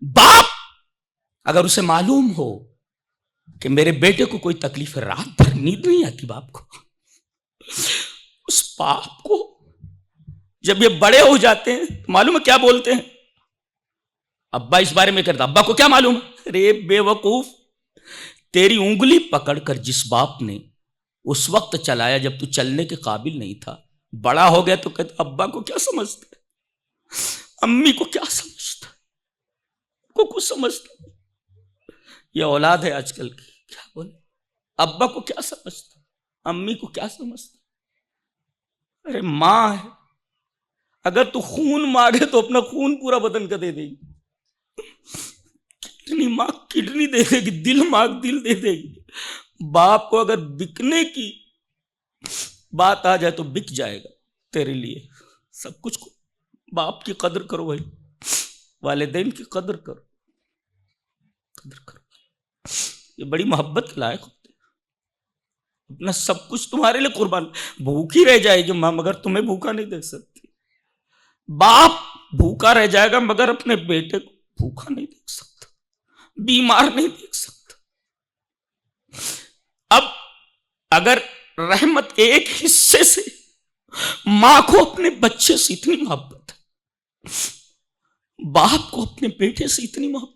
باپ اگر اسے معلوم ہو کہ میرے بیٹے کو کوئی تکلیف ہے، رات بھر نیند نہیں آتی باپ کو، اس باپ کو جب یہ بڑے ہو جاتے ہیں معلوم ہے کیا بولتے ہیں؟ ابا اس بارے میں کرتا، ابا کو کیا معلوم؟ رے بے وقوف، تیری انگلی پکڑ کر جس باپ نے اس وقت چلایا جب تو چلنے کے قابل نہیں تھا، بڑا ہو گیا تو کہتا ابا کو کیا سمجھتا ہے، امی کو کیا سمجھتا ہے، کو کچھ سمجھتا ہے۔ یہ اولاد ہے آج کل کی، کیا بولے، ابا کو کیا سمجھتا، امی کو کیا سمجھتا؟ ارے ماں ہے، اگر تو خون مانگے تو اپنا خون پورا بدن کا دے دے گی، کڈنی مانگ کڈنی دے دے گی، دل مانگ دل دے دے گی۔ باپ کو اگر بکنے کی بات آ جائے تو بک جائے گا تیرے لیے سب کچھ۔ باپ کی قدر کرو بھائی، والدین کی قدر کرو، قدر کرو، یہ بڑی محبت کے لائق ہوتے ہیں، اپنا سب کچھ تمہارے لیے قربان۔ بھوکی رہ جائے گی ماں مگر تمہیں بھوکا نہیں دیکھ سکتی، باپ بھوکا رہ جائے گا مگر اپنے بیٹے کو بھوکا نہیں دیکھ سکتا، بیمار نہیں دیکھ سکتا۔ اب اگر رحمت کے ایک حصے سے ماں کو اپنے بچے سے اتنی محبت ہے، باپ کو اپنے بیٹے سے اتنی محبت